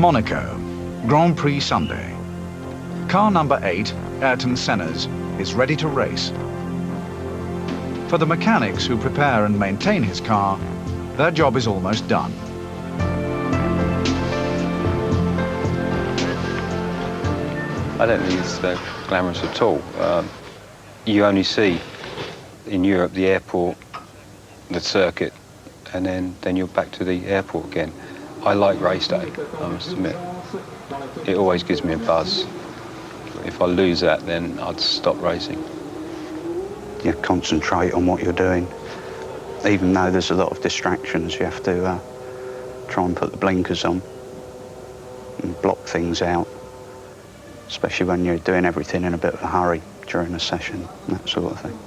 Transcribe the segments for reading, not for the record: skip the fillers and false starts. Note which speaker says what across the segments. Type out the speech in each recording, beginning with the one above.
Speaker 1: Monaco, Grand Prix Sunday. Car number 8, Ayrton Senna's, is ready to race. For the mechanics who prepare and maintain his car, their job is almost done.
Speaker 2: I don't think it's glamorous at all. You only see in Europe the airport, the circuit, and then you're back to the airport again. I like race day, I must admit. It always gives me a buzz. If I lose that, then I'd stop racing.
Speaker 3: You concentrate on what you're doing. Even though there's a lot of distractions, you have to try and put the blinkers on and block things out, especially when you're doing everything in a bit of a hurry during a session, that sort of thing.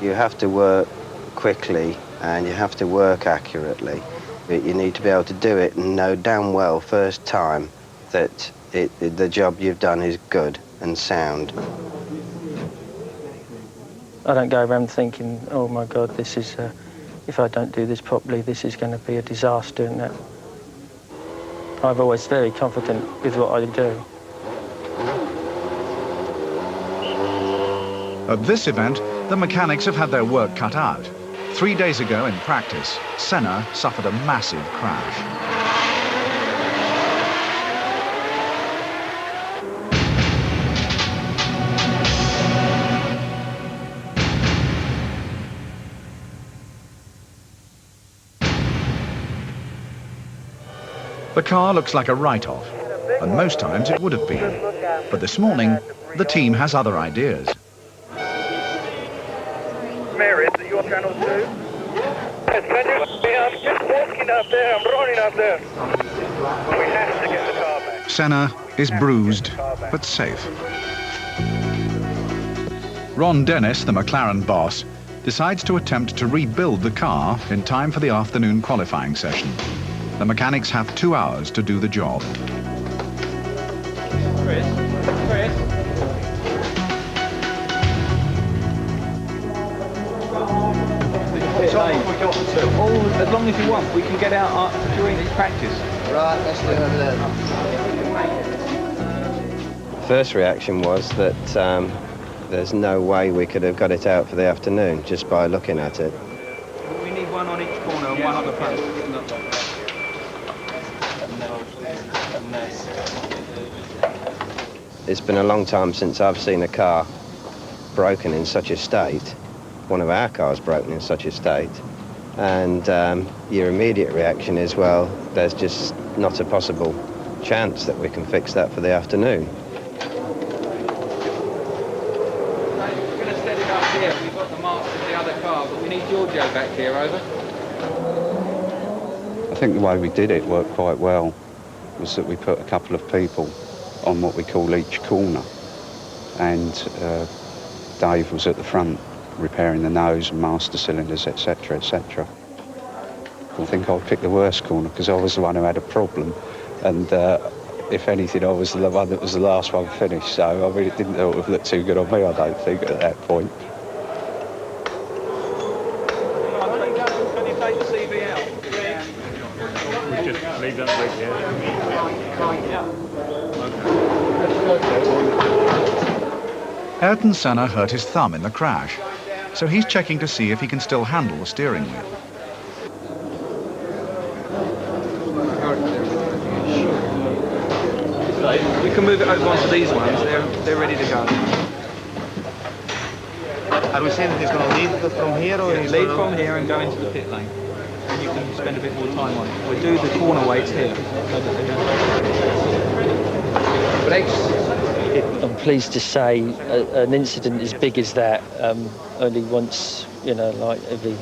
Speaker 4: You have to work quickly and you have to work accurately, but you need to be able to do it and know damn well first time that the job you've done is good and sound.
Speaker 5: I don't go around thinking, oh my God, this is, if I don't do this properly, this is going to be a disaster and that. I'm always very confident with what I do.
Speaker 1: At this event, the mechanics have had their work cut out. 3 days ago in practice, Senna suffered a massive crash. The car looks like a write-off, and most times it would have been. But this morning, the team has other ideas.
Speaker 6: Mary, is it your channel too? Yes, can you see? I'm just walking up there, I'm running up there. We have to get the car back.
Speaker 1: Senna is bruised, but safe. Ron Dennis, the McLaren boss, decides to attempt to rebuild the car in time for the afternoon qualifying session. The mechanics have 2 hours to do the job.
Speaker 2: Chris? As long as you want, we can get out during this practice.
Speaker 4: Right, let's do it over there. First reaction was that there's no way we could have got it out for the afternoon just by looking at it.
Speaker 2: We need one on each corner and one on the front.
Speaker 4: It's been a long time since I've seen a car broken in such a state, one of our cars broken in such a state, and your immediate reaction is, well, there's just not a possible chance that we can fix that for the afternoon.
Speaker 2: We're going to set it up here. We've got the marks of the other car, but we need Giorgio back here, over.
Speaker 3: I think the way we did it worked quite well, was that we put a couple of people on what we call each corner, and Dave was at the front repairing the nose and master cylinders, etc., etc. I think I picked the worst corner because I was the one who had a problem, and if anything, I was the one that was the last one finished, so I mean, it didn't sort of look too good on me, I don't think, at that point.
Speaker 2: Can you take the CV out?
Speaker 6: Just leave that right here.
Speaker 1: Ayrton Senna hurt his thumb in the crash, so he's checking to see if he can still handle the steering wheel.
Speaker 2: We can move it over onto these ones. They're ready to go.
Speaker 7: Are we saying that he's going to lead from here, or
Speaker 2: Yeah, lead from here and go into the pit lane, and you can spend a bit more time on it. We'll do the corner weights here, so that they don't. Brakes.
Speaker 5: I'm pleased to say an incident as big as that, only once, like every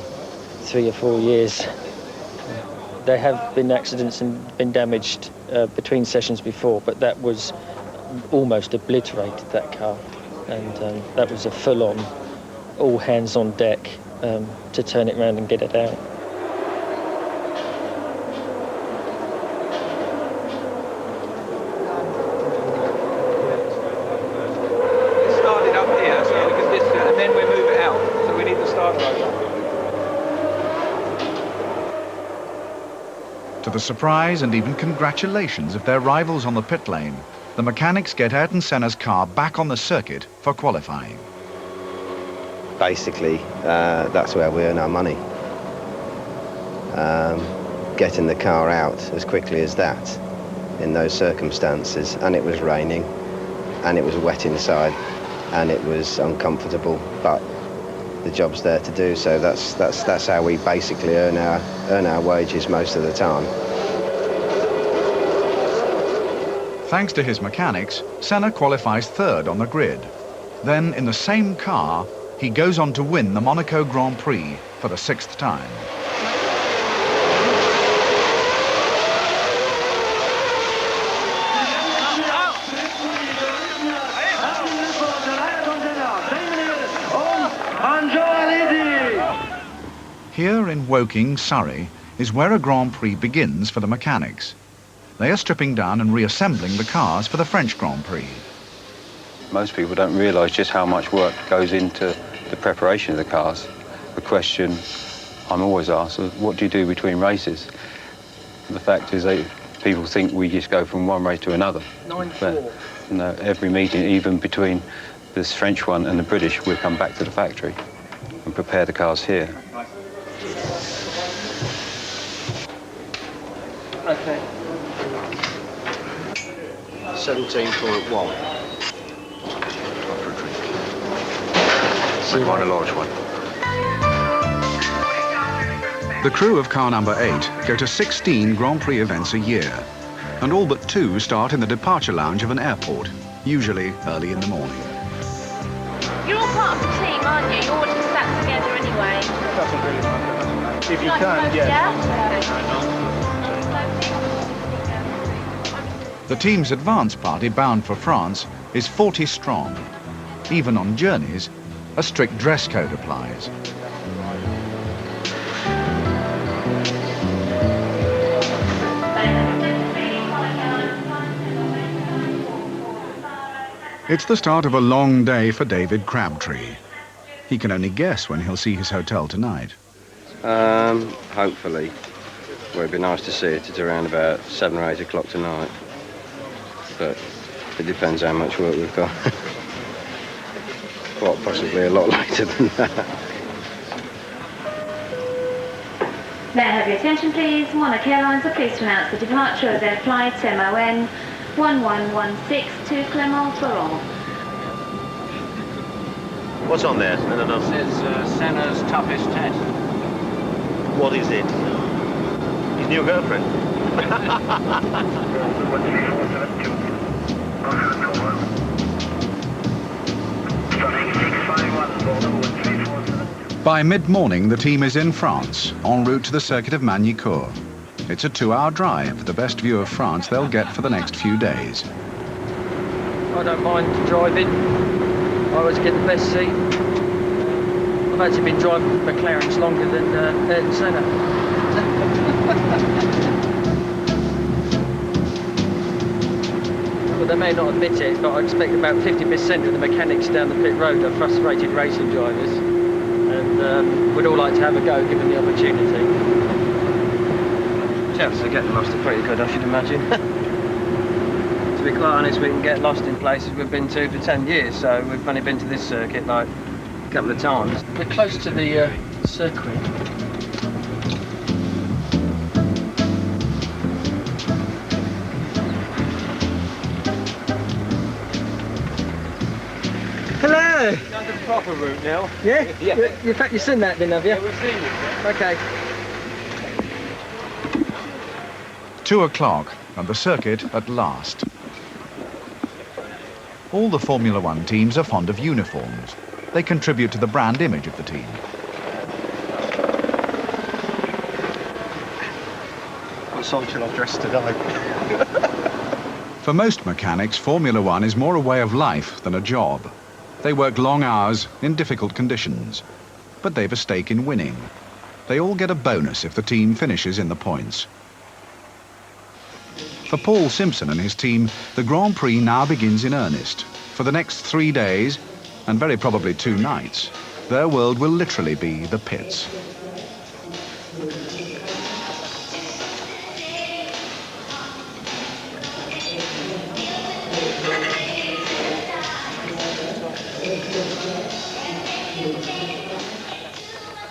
Speaker 5: 3 or 4 years. There have been accidents and been damaged between sessions before, but that was almost obliterated, that car. And that was a full-on, all hands on deck to turn it around and get it out.
Speaker 2: Start it up here, so we can just, and then we move it out. So we need the starter over.
Speaker 1: To the surprise and even congratulations of their rivals on the pit lane, the mechanics get Ayrton Senna's car back on the circuit for qualifying.
Speaker 4: Basically, that's where we earn our money. Getting the car out as quickly as that in those circumstances, and it was raining and it was wet inside and it was uncomfortable, but the job's there to do, so that's how we basically earn our wages most of the time.
Speaker 1: Thanks to his mechanics, Senna qualifies third on the grid. Then, in the same car, he goes on to win the Monaco Grand Prix for the 6th time. Here in Woking, Surrey, is where a Grand Prix begins for the mechanics. They are stripping down and reassembling the cars for the French Grand Prix.
Speaker 2: Most people don't realise just how much work goes into the preparation of the cars. The question I'm always asked is, what do you do between races? The fact is that people think we just go from one race to another.
Speaker 5: 9-4.
Speaker 2: No, every meeting, even between this French one and the British, we'll come back to the factory and prepare the cars here.
Speaker 5: Okay.
Speaker 4: 17.1.
Speaker 1: We want a large one. The crew of car number 8 go to 16 Grand Prix events a year, and all but 2 start in the departure lounge of an airport, usually early in the morning.
Speaker 8: You're all part of the team, aren't you? You're all just sat together anyway.
Speaker 7: Doesn't really matter. If you
Speaker 8: Like
Speaker 7: can,
Speaker 8: most,
Speaker 7: yeah.
Speaker 1: The team's advance party bound for France is 40 strong. Even on journeys, a strict dress code applies. It's the start of a long day for David Crabtree. He can only guess when he'll see his hotel tonight.
Speaker 4: Hopefully. Well, it'd be nice to see it. It's around about 7 or 8 o'clock tonight. But it depends how much work we've got. Well, possibly a lot later than that.
Speaker 8: May I have your attention, please? Monarch Airlines are pleased to announce the departure of their flight MON 1116 to Clermont-Ferrand.
Speaker 7: What's on there? I don't know.
Speaker 9: It says Senna's toughest test.
Speaker 7: What is it? His new girlfriend.
Speaker 1: By mid-morning, the team is in France, en route to the circuit of Magny-Cours. It's a 2-hour drive, the best view of France they'll get for the next few days.
Speaker 5: I don't mind driving. I always get the best seat. I've actually been driving McLarens longer than Ayrton Senna. Well, they may not admit it, but I expect about 50% of the mechanics down the pit road are frustrated racing drivers, and would all like to have a go given the opportunity. Chances of getting lost are pretty good, I should imagine. To be quite honest, we can get lost in places we've been to for 10 years, so we've only been to this circuit like a couple of times. We're close to the circuit. Hello!
Speaker 9: You're on the proper route now.
Speaker 5: Yeah?
Speaker 9: Yeah.
Speaker 5: In fact, you've seen that then, have you?
Speaker 9: Yeah, we've seen it.
Speaker 5: Okay.
Speaker 1: 2 o'clock, and the circuit at last. All the Formula One teams are fond of uniforms. They contribute to the brand image of the team.
Speaker 7: What song shall I dress today?
Speaker 1: For most mechanics, Formula One is more a way of life than a job. They work long hours in difficult conditions, but they've a stake in winning. They all get a bonus if the team finishes in the points. For Paul Simpson and his team, the Grand Prix now begins in earnest. For the next 3 days, and very probably 2 nights, their world will literally be the pits.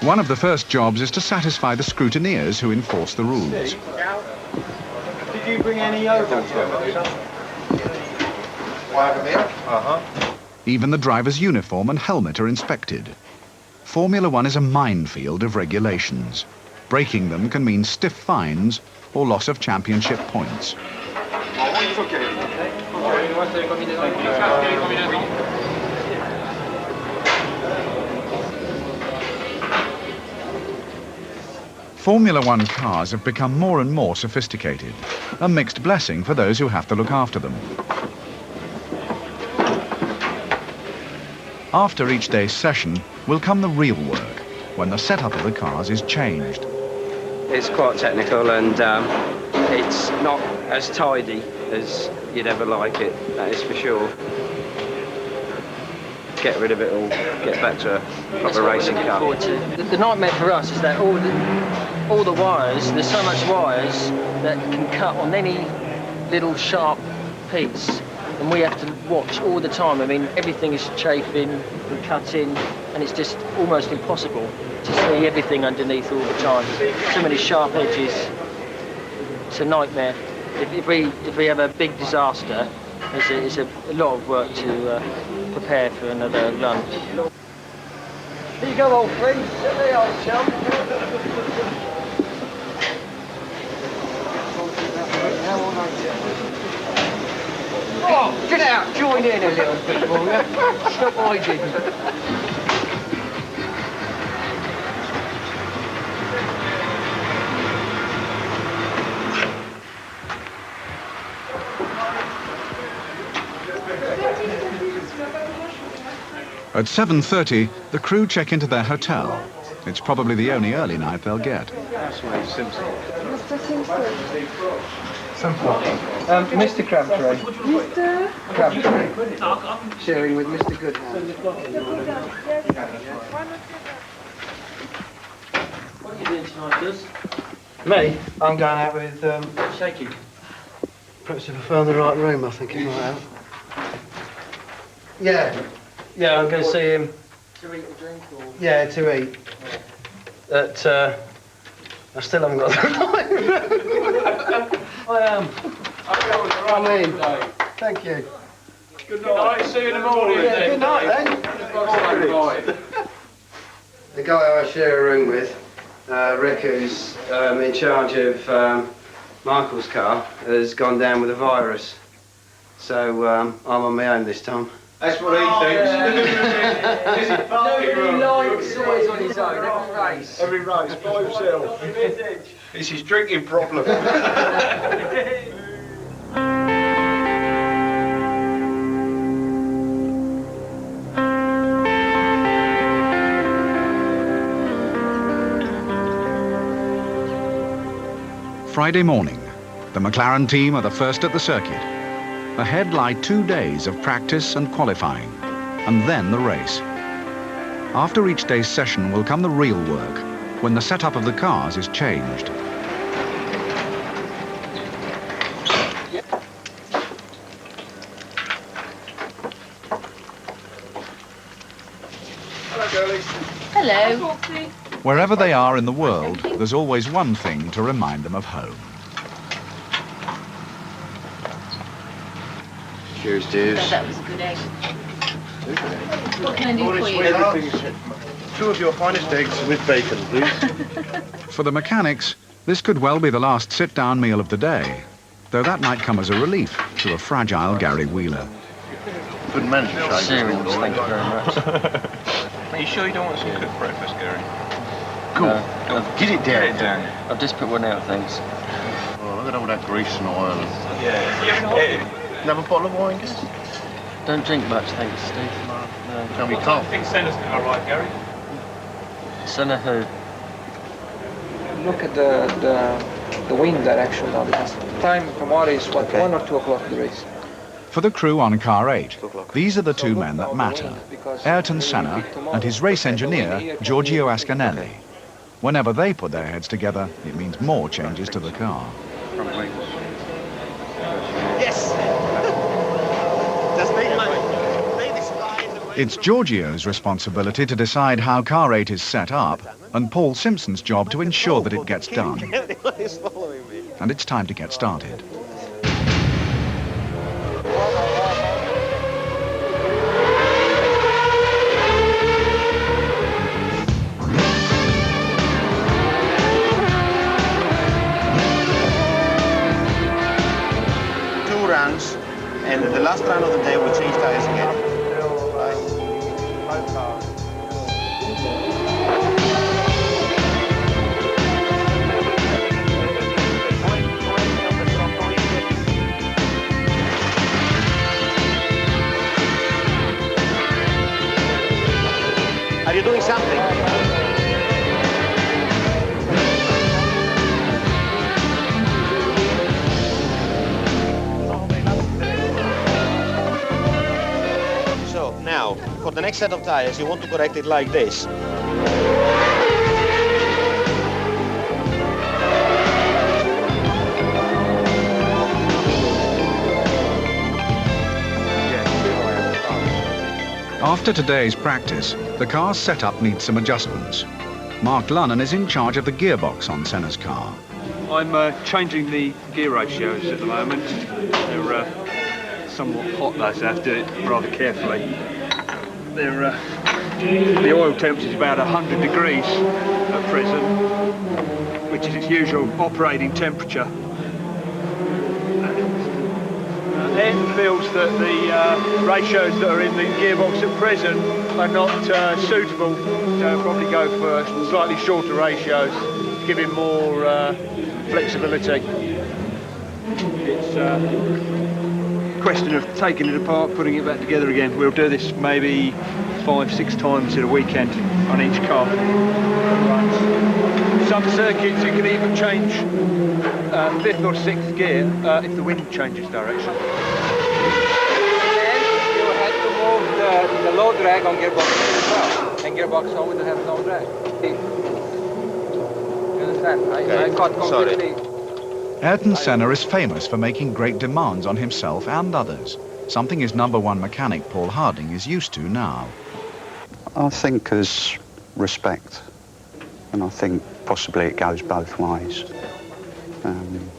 Speaker 1: One of the first jobs is to satisfy the scrutineers who enforce the rules.
Speaker 9: Did you bring any yogurt?
Speaker 1: Even the driver's uniform and helmet are inspected. Formula One is a minefield of regulations. Breaking them can mean stiff fines or loss of championship points. Formula One cars have become more and more sophisticated, a mixed blessing for those who have to look after them. After each day's session will come the real work, when the setup of the cars is changed.
Speaker 4: It's quite technical, and it's not as tidy as you'd ever like it, that is for sure. Get rid of it all, get back to a proper racing car.
Speaker 5: The nightmare for us is that all the wires, there's so much wires that can cut on any little sharp piece, and we have to watch all the time. I mean, everything is chafing and cutting, and it's just almost impossible to see everything underneath all the time. So many sharp edges. It's a nightmare. If we have a big disaster, it's a lot of work to prepare for another run. Here you go, old friend. Sit there, old chum. Oh, get out! Join in a little bit, will you? Stop hiding.
Speaker 1: At 7:30, the crew check into their hotel. It's probably the only early night they'll get.
Speaker 9: Mr. Simpson.
Speaker 10: Mr. Crabtree. Mr. Crabtree. Sharing with Mr. Goodham.
Speaker 5: What are you doing tonight, Gus?
Speaker 10: Me? I'm going out with,
Speaker 5: Shaky.
Speaker 10: perhaps if I found the right room, I think it might help. Yeah, I'm going to see him.
Speaker 5: To eat or drink or?
Speaker 10: Yeah, to eat. But, I still haven't got the right. I am. I'm in. Thank you.
Speaker 9: Good night. See you in the morning.
Speaker 10: Yeah, good night then. The guy I share a room with, Rick, who's in charge of Michael's car, has gone down with a virus. So I'm on my own this time.
Speaker 9: That's what he thinks.
Speaker 5: Nobody likes always on his own, every race.
Speaker 9: Every race, by himself. It's his drinking problem.
Speaker 1: Friday morning, the McLaren team are the first at the circuit. Ahead lie 2 days of practice and qualifying, and then the race. After each day's session will come the real work, when the setup of the cars is changed.
Speaker 9: Hello, girlies.
Speaker 8: Hello.
Speaker 1: Wherever they are in the world, there's always one thing to remind them of home.
Speaker 4: Cheers, dudes.
Speaker 8: That was a good egg. What can I do for you?
Speaker 9: Everything's 2 of your finest eggs with bacon, please.
Speaker 1: For the mechanics, this could well be the last sit-down meal of the day, though that might come as a relief to a fragile Gary Wheeler.
Speaker 9: Couldn't manage to shake.
Speaker 5: Cereals, thank you very much.
Speaker 11: Are you sure you don't want some cooked breakfast, Gary?
Speaker 9: Cool. Get it down.
Speaker 11: Get it down.
Speaker 5: I've just put one out, thanks.
Speaker 9: Oh, look at all that grease and oil.
Speaker 11: Yeah.
Speaker 9: Another bottle of wine, guys?
Speaker 5: Don't drink much, thanks, Steve.
Speaker 9: No, we can't.
Speaker 11: I think Senna's all right, Gary.
Speaker 5: Senna who?
Speaker 10: Look at the wind direction now, because time tomorrow is what, 1 or 2 o'clock the race.
Speaker 1: For the crew on Car 8, these are the 2 men that matter, Ayrton Senna and his race engineer, Giorgio Ascanelli. Whenever they put their heads together, it means more changes to the car.
Speaker 7: Yes! That's made this line the way.
Speaker 1: It's Giorgio's responsibility to decide how Car 8 is set up, and Paul Simpson's job to ensure that it gets done. And it's time to get started.
Speaker 7: Two runs, and the last run of the day we change tires again. Are you doing something? So now, for the next set of tires, you want to correct it like this.
Speaker 1: After today's practice, the car's setup needs some adjustments. Mark Lunnan is in charge of the gearbox on Senna's car.
Speaker 9: I'm changing the gear ratios at the moment. They're somewhat hot, those have to do it rather carefully. They're, the oil temperature is about 100 degrees at present, which is its usual operating temperature. Ed feels that the ratios that are in the gearbox at present are not suitable, so I'll probably go for slightly shorter ratios to give him more flexibility. It's a question of taking it apart, putting it back together again. We'll do this maybe 5-6 times in a weekend on each car. Some circuits you can even change 5th or 6th gear if the wind changes direction.
Speaker 12: And you had to move the low drag on gearbox as well. And gearbox always have no drag. You understand? I got completely...
Speaker 1: Ayrton Senna is famous for making great demands on himself and others, something his #1 mechanic Paul Harding is used to now.
Speaker 3: I think there's respect, and I think possibly it goes both ways.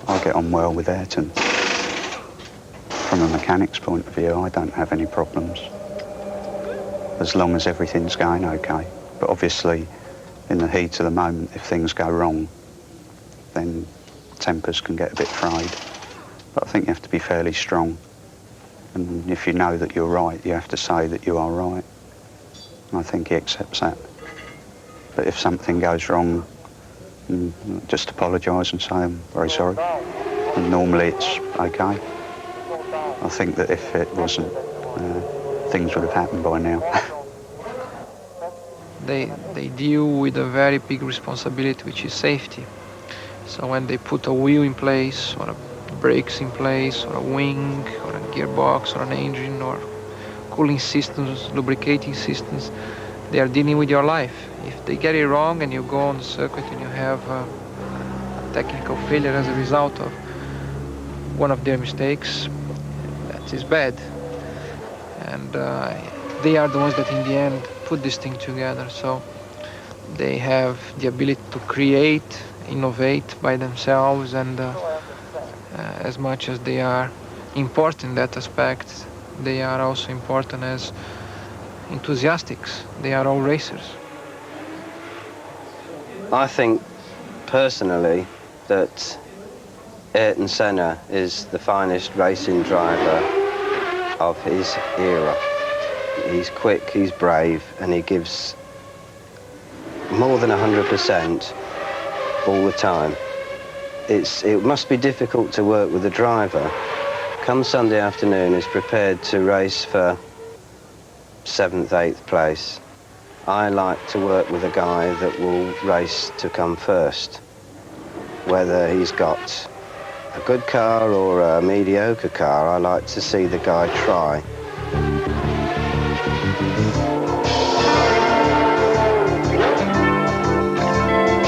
Speaker 3: I get on well with Ayrton. From a mechanic's point of view, I don't have any problems, as long as everything's going okay. But obviously, in the heat of the moment, if things go wrong, then tempers can get a bit frayed. But I think you have to be fairly strong. And if you know that you're right, you have to say that you are right. And I think he accepts that. But if something goes wrong, just apologise and say I'm very sorry. And normally it's okay. I think that if it wasn't, things would have happened by now.
Speaker 12: They deal with a very big responsibility, which is safety. So when they put a wheel in place, or brakes in place, or a wing, or a gearbox, or an engine, or cooling systems, lubricating systems, they are dealing with your life. If they get it wrong and you go on the circuit and you have a technical failure as a result of one of their mistakes, that is bad. And they are the ones that in the end put this thing together. So they have the ability to create, innovate by themselves, and as much as they are important in that aspect, they are also important as enthusiasts. They are all racers.
Speaker 4: I think personally that Ayrton Senna is the finest racing driver of his era. He's quick, he's brave, and he gives more than 100% all the time. It must be difficult to work with a driver. Come Sunday afternoon, is prepared to race for 7th, 8th place. I like to work with a guy that will race to come first. Whether he's got a good car or a mediocre car, I like to see the guy try.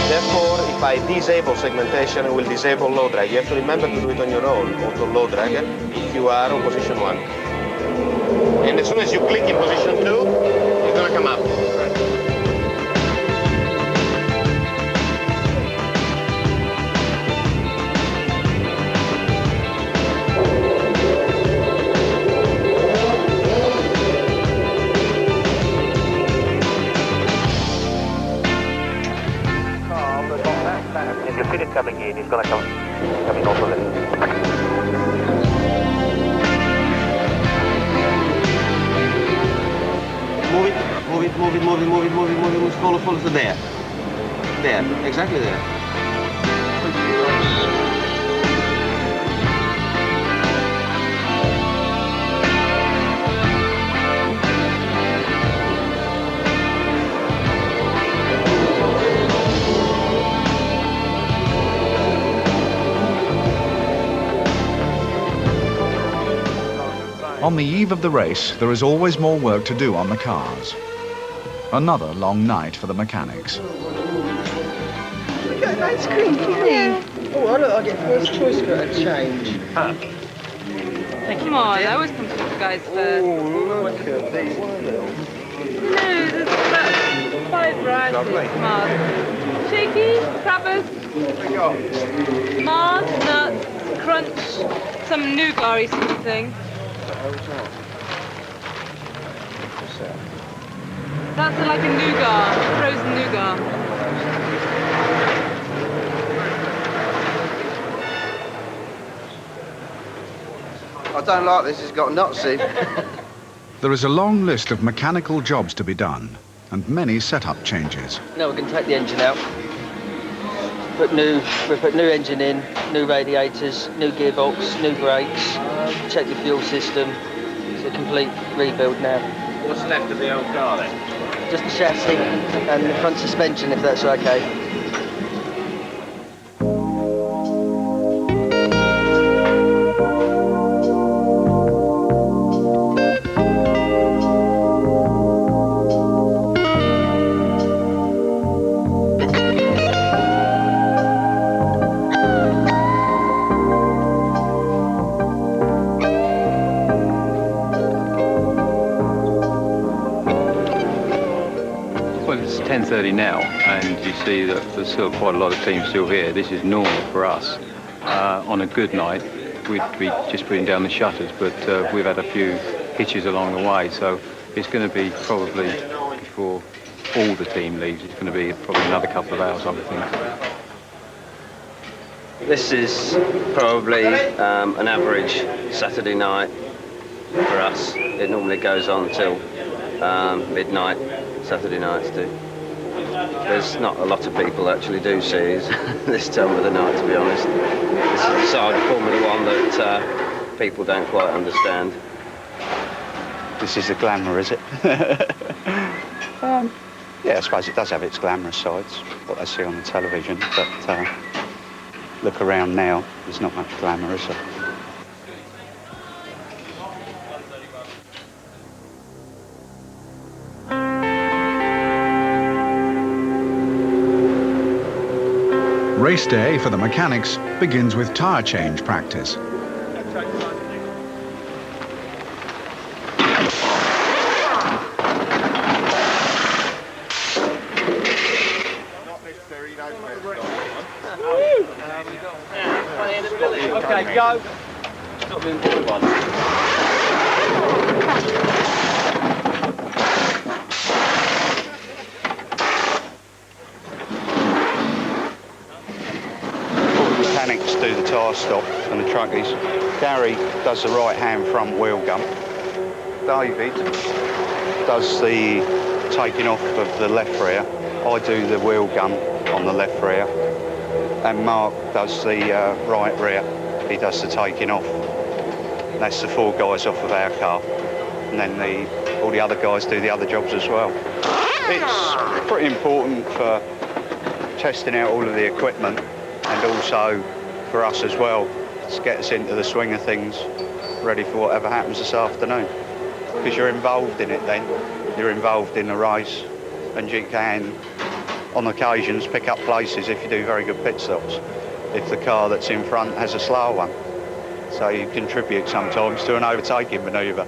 Speaker 7: Therefore, if I disable segmentation, I will disable low drag. You have to remember to do it on your own, auto low drag, if you are on position 1. And as soon as you click in position 2, it's going to come up.
Speaker 6: If you feel it coming in, it's going to come coming off of it.
Speaker 7: Move it. Follow to there. There, exactly there.
Speaker 1: On the eve of the race, there is always more work to do on the cars. Another long night for the mechanics.
Speaker 13: We got an ice cream for me. Oh, I look, I get first choice for a change.
Speaker 14: Come on, I always come to you guys first.
Speaker 13: Oh, look at these.
Speaker 14: No, there's about 5 varieties. Mars. Shaky, crabbers, Mars, nuts, crunch, some nougat-y sort of thing. That's like a nougat, frozen nougat.
Speaker 10: I don't like this, it's got nuts in.
Speaker 1: There is a long list of mechanical jobs to be done, and many setup changes.
Speaker 5: Now we can take the engine out. We put new engine in, new radiators, new gearbox, new brakes, check the fuel system. It's a complete rebuild now.
Speaker 7: What's left of the old car then?
Speaker 5: Just the chassis and the front suspension, if that's okay.
Speaker 2: Well, it's 10:30 now, and you see that there's still quite a lot of teams still here. This is normal for us. On a good night, we'd be just putting down the shutters, but we've had a few hitches along the way, so it's going to be probably, before all the team leaves, it's going to be probably another couple of hours, I would think.
Speaker 4: This is probably an average Saturday night for us. It normally goes on till midnight, Saturday nights do. There's not a lot of people actually do series this time of the night, to be honest. This is the side of Formula One that people don't quite understand.
Speaker 3: This is the glamour, is it? Yeah, I suppose it does have its glamorous sides, what they see on the television, but look around now, there's not much glamour, is there?
Speaker 1: Race day for the mechanics begins with tyre change practice.
Speaker 7: Okay, go. Stop doing forward one.
Speaker 3: Mechanics do the tyre stop and the truckies. Gary does the right-hand front wheel gum. David does the taking off of the left rear. I do the wheel gum on the left rear. And Mark does the right rear. He does the taking off. That's the 4 guys off of our car. And then all the other guys do the other jobs as well. It's pretty important for testing out all of the equipment, and also for us as well, to get us into the swing of things, ready for whatever happens this afternoon. Because you're involved in it then, you're involved in the race, and you can, on occasions, pick up places if you do very good pit stops, if the car that's in front has a slower one. So you contribute sometimes to an overtaking manoeuvre.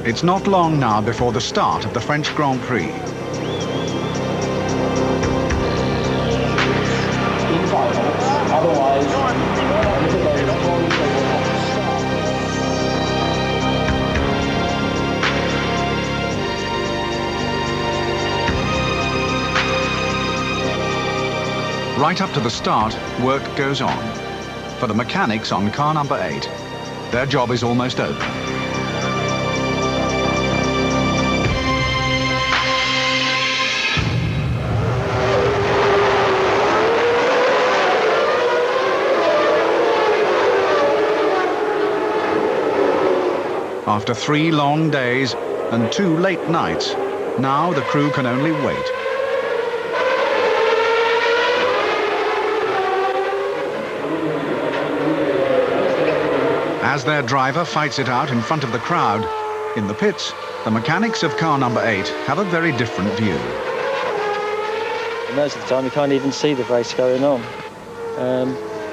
Speaker 1: It's not long now before the start of the French Grand Prix. Right up to the start, work goes on. For the mechanics on car number 8, their job is almost over. After 3 long days and 2 late nights, now the crew can only wait. As their driver fights it out in front of the crowd, in the pits, the mechanics of car number 8 have a very different view.
Speaker 5: Most of the time you can't even see the race going on.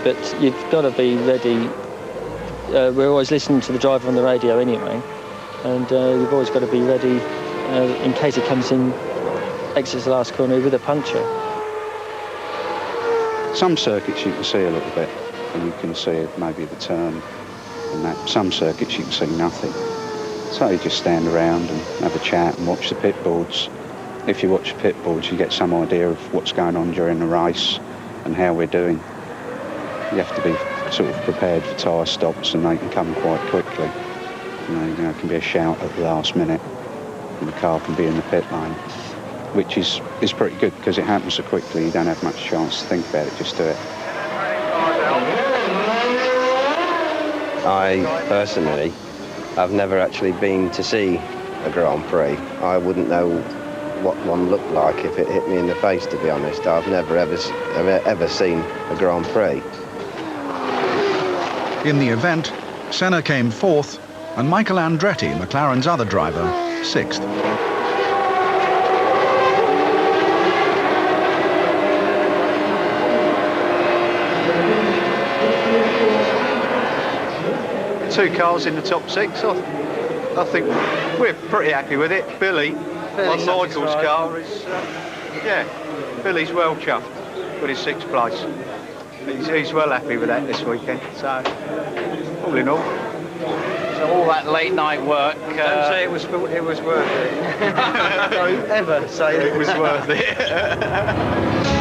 Speaker 5: But you've got to be ready. We're always listening to the driver on the radio anyway, and you've always got to be ready in case he comes in, exits the last corner with a puncture.
Speaker 3: Some circuits you can see a little bit, and you can see maybe the turn and that. Some circuits you can see nothing. So you just stand around and have a chat and watch the pit boards. If you watch the pit boards, you get some idea of what's going on during the race and how we're doing. You have to be sort of prepared for tyre stops, and they can come quite quickly. You know, there can be a shout at the last minute, and the car can be in the pit lane, which is pretty good because it happens so quickly. You don't have much chance to think about it. Just do it.
Speaker 4: I personally have never actually been to see a Grand Prix. I wouldn't know what one looked like if it hit me in the face, to be honest. I've never ever seen a Grand Prix.
Speaker 1: In the event, Senna came 4th and Michael Andretti, McLaren's other driver, 6th.
Speaker 9: Two cars in the top 6. I think we're pretty happy with it. Billy on Michael's car is, Billy's well chuffed with his 6th place. He's well happy with that this weekend. So, all in all.
Speaker 15: So all that late night work.
Speaker 9: Don't say it was worth it.
Speaker 15: Don't ever say
Speaker 9: it was worth it.